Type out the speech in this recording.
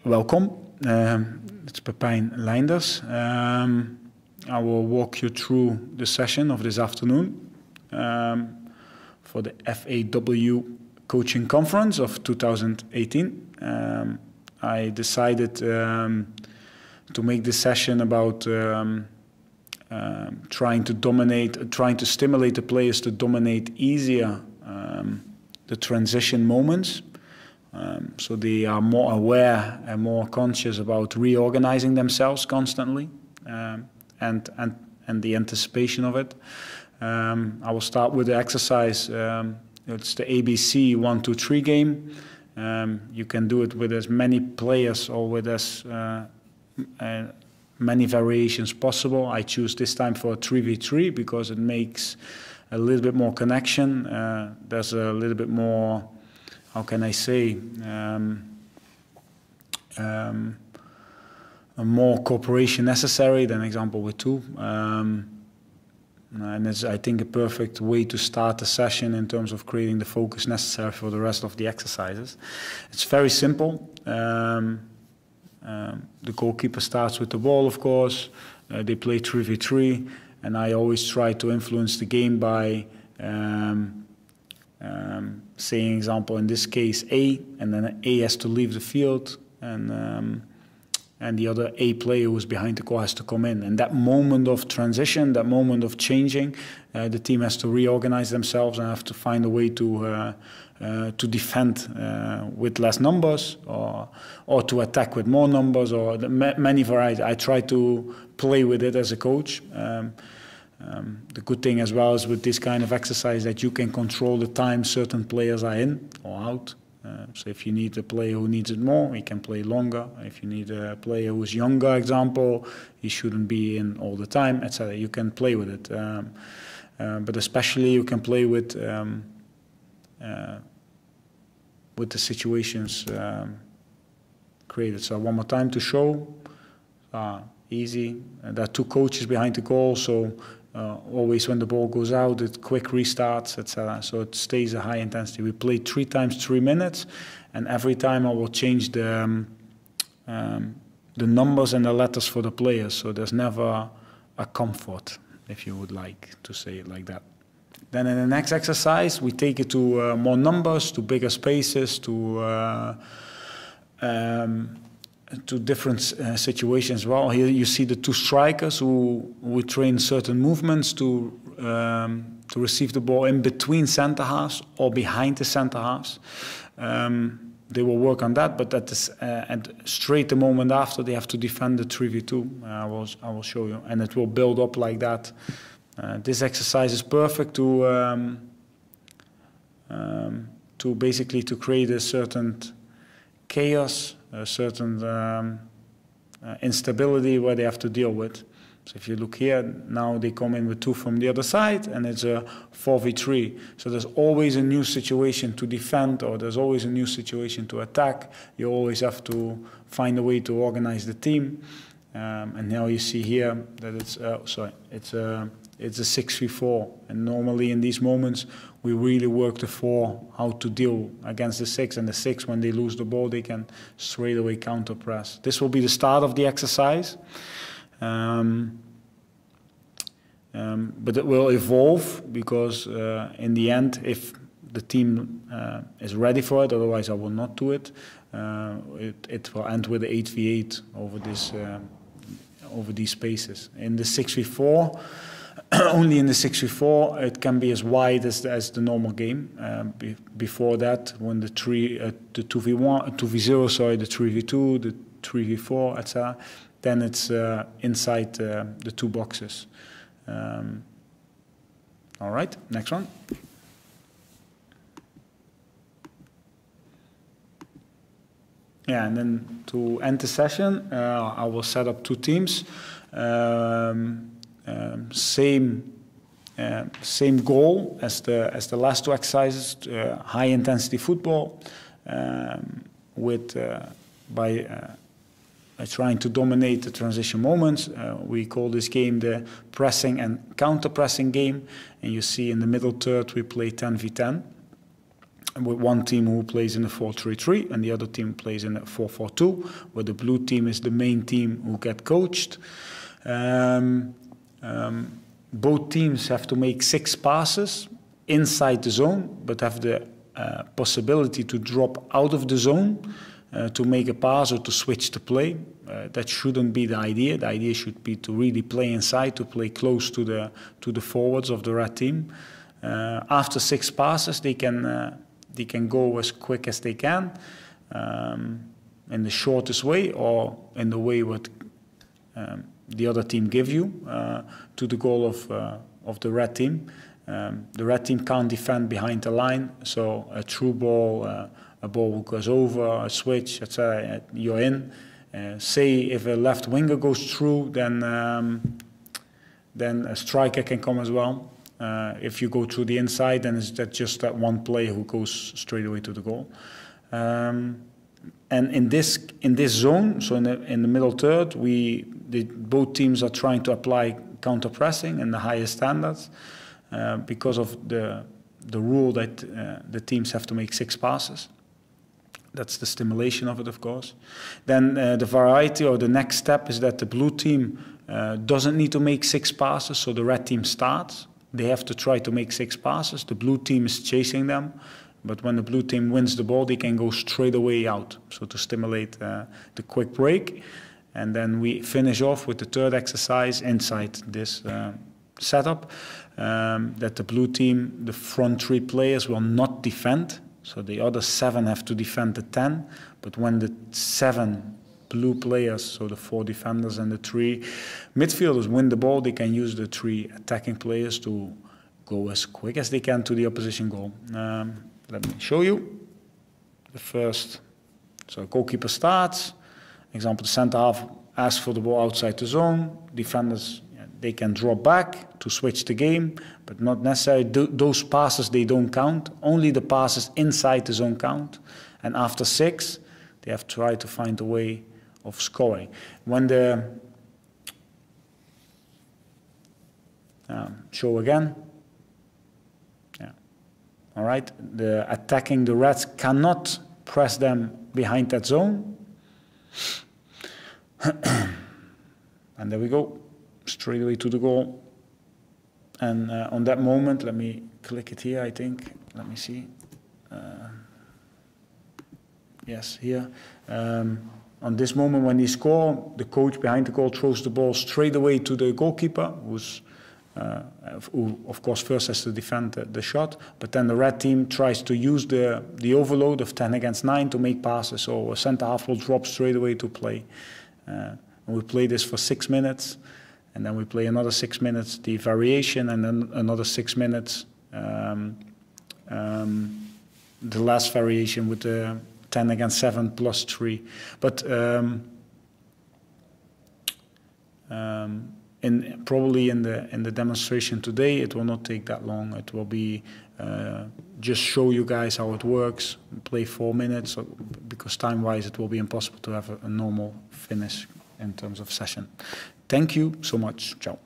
Welcome, it's Pep Lijnders. I will walk you through the session of this afternoon for the FAW coaching conference of 2018. I decided to make this session about trying to stimulate the players to dominate easier the transition moments. So they are more aware and more conscious about reorganizing themselves constantly, and the anticipation of it. I will start with the exercise. It's the ABC 1, 2, 3 game. You can do it with as many players or with as many variations possible. I choose this time for a 3v3 because it makes a little bit more connection. There's a little bit more, how can I say, more cooperation necessary than example with 2. And it's, I think, a perfect way to start the session in terms of creating the focus necessary for the rest of the exercises. It's very simple. The goalkeeper starts with the ball, of course. They play 3v3, and I always try to influence the game by saying, example, in this case A, and then A has to leave the field, and the other A player who's behind the goal has to come in. And that moment of transition, that moment of changing, the team has to reorganize themselves and have to find a way to defend with less numbers, or to attack with more numbers, or many varieties. I try to play with it as a coach. The good thing as well is with this kind of exercise that you can control the time certain players are in or out. So if you need a player who needs it more, he can play longer. If you need a player who's younger, example, he shouldn't be in all the time, etc. You can play with it. But especially you can play with the situations created. So one more time to show. Easy. There are 2 coaches behind the goal, so always when the ball goes out, it quick restarts, etc. So it stays a high intensity. We play 3 times 3 minutes, and every time I will change the numbers and the letters for the players. So there's never a comfort, if you would like to say it like that. Then in the next exercise, we take it to more numbers, to bigger spaces, to different situations as well. Here you see the 2 strikers who train certain movements to receive the ball in between center halves or behind the center halves. They will work on that, but and straight the moment after they have to defend the 3v2. I will show you, and it will build up like that. This exercise is perfect to basically to create a certain chaos, a certain instability where they have to deal with. So if you look here, now they come in with 2 from the other side, and it's a 4v3. So there's always a new situation to defend, or there's always a new situation to attack. You always have to find a way to organize the team. And now you see here that it's a 6v4, and normally in these moments we really work the 4 how to deal against the 6, and the 6, when they lose the ball, they can straight away counter press. This will be the start of the exercise, but it will evolve because in the end, if the team is ready for it, otherwise I will not do it. It will end with 8v8 over these spaces. In the 6v4, only in the 6v4 it can be as wide as the normal game. Before that, when the 2v0, sorry, the 3v2, the 3v4, etc., then it's inside the 2 boxes. All right, next one. Yeah, and then to end the session, I will set up 2 teams. Same goal as the last 2 exercises, high intensity football, by trying to dominate the transition moments. We call this game the pressing and counter-pressing game, and you see in the middle third we play 10v10. with one team who plays in a 4-3-3 and the other team plays in a 4-4-2, where the blue team is the main team who get coached. Both teams have to make 6 passes inside the zone, but have the possibility to drop out of the zone to make a pass or to switch the play. That shouldn't be the idea. The idea should be to really play inside, to play close to the forwards of the red team. After 6 passes, they can go as quick as they can in the shortest way or in the way what the other team give you to the goal of the red team. The red team can't defend behind the line, so a through ball, a ball goes over, a switch, etc. You're in. Say if a left winger goes through, then a striker can come as well. If you go through the inside, then it's just that one player who goes straight away to the goal. And in this zone, so in the middle third, both teams are trying to apply counter-pressing and the highest standards because of the rule that the teams have to make 6 passes. That's the stimulation of it, of course. Then the variety or the next step is that the blue team doesn't need to make 6 passes, so the red team starts. They have to try to make 6 passes. The blue team is chasing them, but when the blue team wins the ball, they can go straight away out, so to stimulate the quick break. And then we finish off with the third exercise inside this setup, that the blue team, the front 3 players will not defend. So the other 7 have to defend the 10, but when the 7 blue players, so the 4 defenders and the 3 midfielders win the ball, they can use the 3 attacking players to go as quick as they can to the opposition goal. Let me show you. The first, so goalkeeper starts. Example, the centre half asks for the ball outside the zone. Defenders, they can drop back to switch the game, but not necessarily those passes, they don't count. Only the passes inside the zone count. And after 6, they have to try to find a way of scoring. When the show again. Yeah. All right. The attacking the Reds cannot press them behind that zone. And there we go. Straight away to the goal. And on that moment, let me click it here, I think. Let me see. Yes, here. On this moment when they score, the coach behind the goal throws the ball straight away to the goalkeeper, who of course first has to defend the shot, but then the red team tries to use the overload of 10 against 9 to make passes, so a centre half will drop straight away to play. And we play this for 6 minutes, and then we play another 6 minutes, the variation, and then another 6 minutes, the last variation with the 10 against 7 plus 3. But probably in the demonstration today, it will not take that long. It will be just show you guys how it works, play 4 minutes, because time-wise it will be impossible to have a normal finish in terms of session. Thank you so much. Ciao.